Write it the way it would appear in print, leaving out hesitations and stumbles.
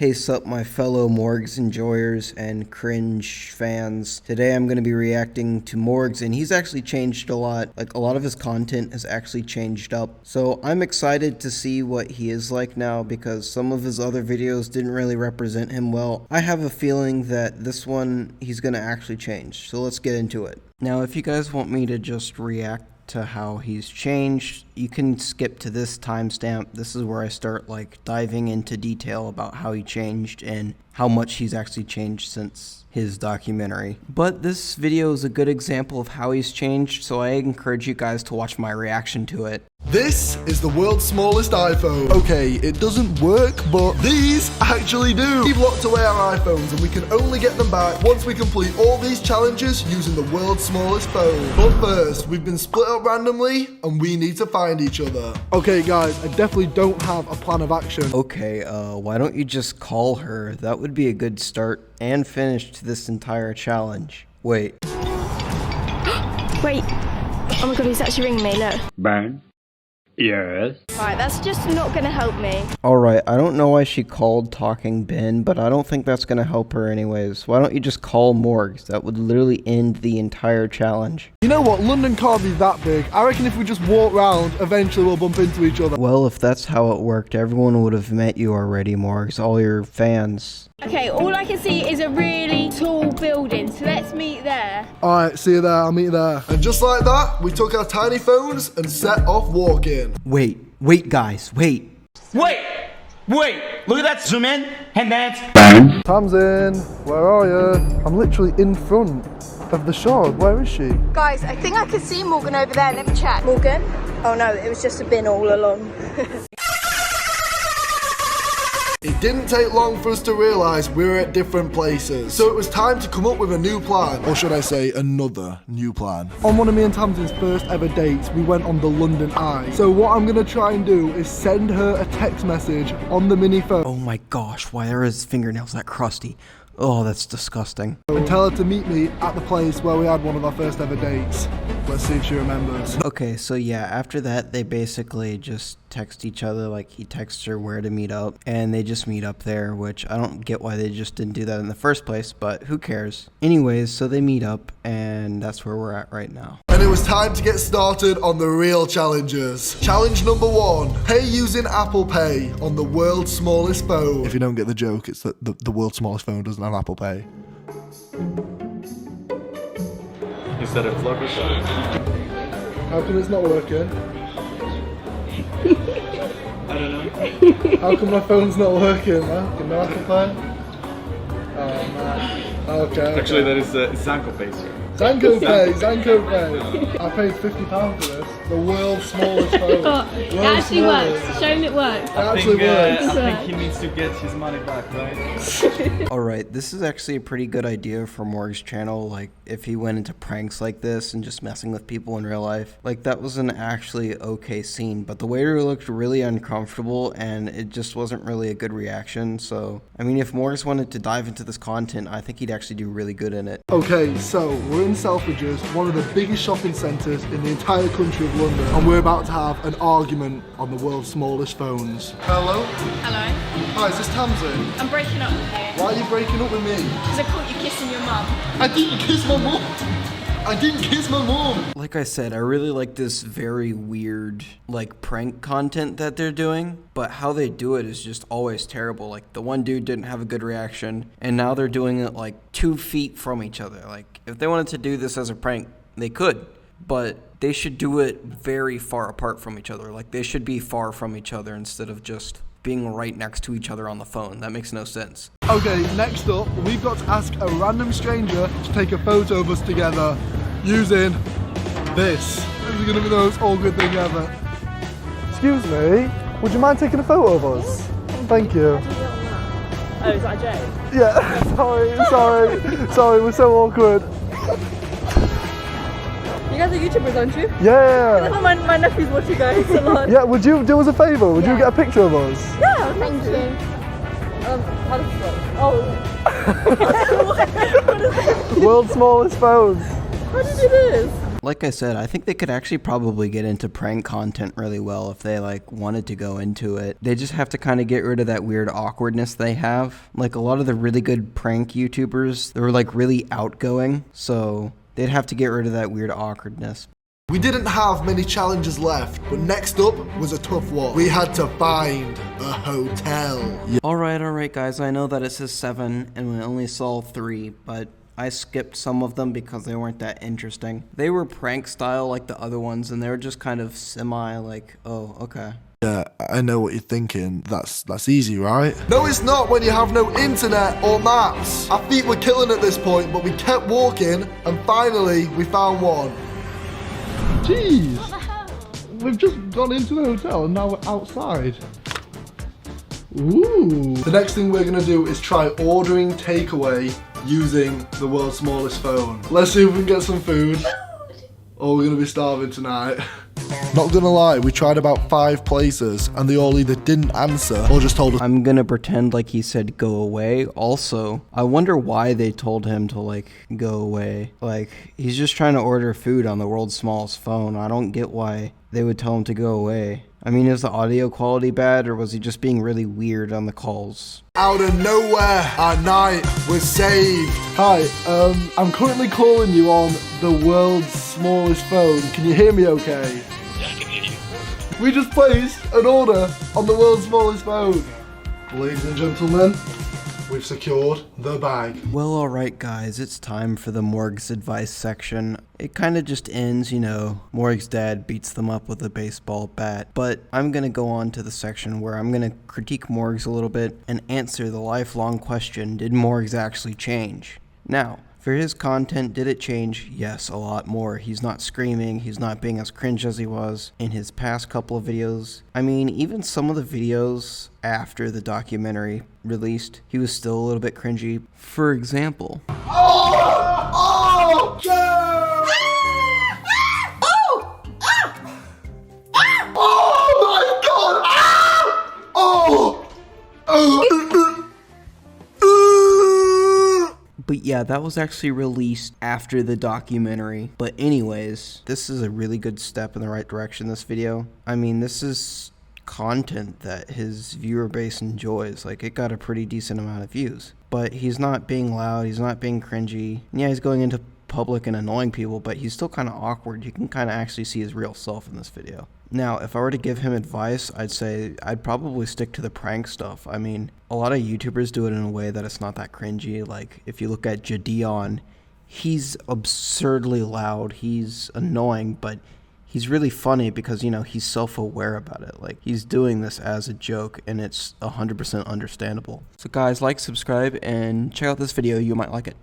Hey sup my fellow MORGZ enjoyers and cringe fans. Today I'm going to be reacting to MORGZ, and he's actually changed a lot. Like, a lot of his content has actually changed up. So I'm excited to see what he is like now, because some of his other videos didn't really represent him well. I have a feeling that this one he's going to actually change. So let's get into it. Now if you guys want me to just react to how he's changed, you can skip to this timestamp. This is where I start like diving into detail about how he changed and how much he's actually changed since his documentary. But this video is a good example of how he's changed, so I encourage you guys to watch my reaction to it. This is the world's smallest iPhone. Okay, it doesn't work, but these actually do. We've locked away our iPhones and we can only get them back once we complete all these challenges using the world's smallest phone. But first, we've been split up randomly and we need to find each other. Okay guys, I definitely don't have a plan of action. Okay, why don't you just call her? That would be a good start and finish to this entire challenge. Wait. Wait. Oh my god, he's actually ringing me, look. Bang. Yes. Right, that's just not gonna help me. Alright, I don't know why she called Talking Ben, but I don't think that's gonna help her anyways. Why don't you just call MORGZ? That would literally end the entire challenge. You know what, London can't be that big. I reckon if we just walk round, eventually we'll bump into each other. Well, if that's how it worked, everyone would have met you already, MORGZ. All your fans. Okay, all I can see is a really tall building, so let's meet there. Alright, see you there, I'll meet you there. And just like that, we took our tiny phones and set off walking. Wait guys, wait. Wait! Look at that, zoom in, and that's Bang. Tamsin, where are you? I'm literally in front of the shop. Where is she? Guys, I think I can see Morgan over there. Let me check. Morgan? Oh no, it was just a bin all along. It didn't take long for us to realise we were at different places. So it was time to come up with a new plan. Or should I say, another new plan. On one of me and Tamsin's first ever dates, we went on the London Eye. So what I'm gonna try and do is send her a text message on the mini phone. Oh my gosh, why are his fingernails that crusty? Oh, that's disgusting. And tell her to meet me at the place where we had one of our first ever dates. Let's see if she remembers. Okay, so yeah, after that, they basically just text each other, like he texts her where to meet up, and they just meet up there, which I don't get why they just didn't do that in the first place, but who cares? Anyways, so they meet up, and that's where we're at right now. And it was time to get started on the real challenges. Challenge number 1, pay using Apple Pay on the world's smallest phone. If you don't get the joke, it's that the world's smallest phone doesn't have Apple Pay. Instead of vlogger shot. How come it's not working? I don't know. How come my phone's not working, man? Can no Apple Pay? Oh man. Okay. Actually, that is Zanko Pay, sir. Zanko Pay. I paid £50 for this. The world's smallest phone. It actually works. Show him it works. It actually works. I think he needs to get his money back, right? Alright, this is actually a pretty good idea for MORGZ's channel, like, if he went into pranks like this and just messing with people in real life. Like, that was an actually okay scene, but the waiter looked really uncomfortable, and it just wasn't really a good reaction, so, I mean, if MORGZ wanted to dive into this content, I think he'd actually do really good in it. Okay, so we're in Selfridges, one of the biggest shopping centres in the entire country of London, and we're about to have an argument on the world's smallest phones. Hello? Hello. Hi, is this Tamsin? I'm breaking up with you. Why are you breaking up with me? Because I caught you kissing your mum. I didn't kiss my mum! I didn't kiss my mum! Like I said, I really like this very weird, like, prank content that they're doing, but how they do it is just always terrible. Like, the one dude didn't have a good reaction, and now they're doing it, like, 2 feet from each other. Like, if they wanted to do this as a prank, they could, but they should do it very far apart from each other. Like, they should be far from each other instead of just being right next to each other on the phone. That makes no sense. Okay, next up, we've got to ask a random stranger to take a photo of us together using this. This is gonna be the most awkward thing ever. Excuse me, would you mind taking a photo of us? Thank you. Oh, is that a joke? Yeah, sorry, we're so awkward. You guys are YouTubers, aren't you? Yeah. My nephew's watching guys a lot. Yeah, would you do us a favour? Would you get a picture of us? Yeah, thank you. How does it work? Oh. What is it? World's smallest phones. How do you do this? Like I said, I think they could actually probably get into prank content really well if they like wanted to go into it. They just have to kind of get rid of that weird awkwardness they have. Like a lot of the really good prank YouTubers, they were like really outgoing, so they'd have to get rid of that weird awkwardness. We didn't have many challenges left, but next up was a tough one. We had to find a hotel. Alright guys, I know that it says 7 and we only saw 3, but I skipped some of them because they weren't that interesting. They were prank style like the other ones, and they were just kind of semi like, oh, okay. Yeah, I know what you're thinking. That's easy, right? No, it's not when you have no internet or maps. Our feet were killing at this point, but we kept walking, and finally we found one. Jeez, we've just gone into the hotel and now we're outside. Ooh. The next thing we're gonna do is try ordering takeaway using the world's smallest phone. Let's see if we can get some food. Or we're gonna be starving tonight. Not gonna lie, we tried about 5 places and they all either didn't answer or just told us. I'm gonna pretend like he said go away. Also, I wonder why they told him to like go away. Like, he's just trying to order food on the world's smallest phone. I don't get why they would tell him to go away. I mean, is the audio quality bad or was he just being really weird on the calls? Out of nowhere, our night was saved. Hi, I'm currently calling you on the world's smallest phone. Can you hear me okay? Yeah, I can hear you. We just placed an order on the world's smallest phone. Ladies and gentlemen, we've secured the bag. Well, alright guys, it's time for the MORGZ advice section. It kind of just ends, you know, MORGZ dad beats them up with a baseball bat. But I'm going to go on to the section where I'm going to critique MORGZ a little bit and answer the lifelong question, did MORGZ actually change? Now, for his content, did it change? Yes, a lot more. He's not screaming, he's not being as cringe as he was in his past couple of videos. I mean, even some of the videos after the documentary released, he was still a little bit cringy. For example, Oh! Oh my god! Ah! Oh! but yeah, that was actually released after the documentary. But anyways, this is a really good step in the right direction, this video. I mean, this is content that his viewer base enjoys. Like, it got a pretty decent amount of views. But he's not being loud, he's not being cringy. Yeah, he's going into public and annoying people, but he's still kind of awkward. You can kind of actually see his real self in this video. Now, if I were to give him advice, I'd say I'd probably stick to the prank stuff. I mean, a lot of YouTubers do it in a way that it's not that cringy. Like, if you look at Jadion, he's absurdly loud, he's annoying, but he's really funny because, you know, he's self-aware about it. Like, he's doing this as a joke, and it's 100% understandable. So guys, like, subscribe, and check out this video. You might like it.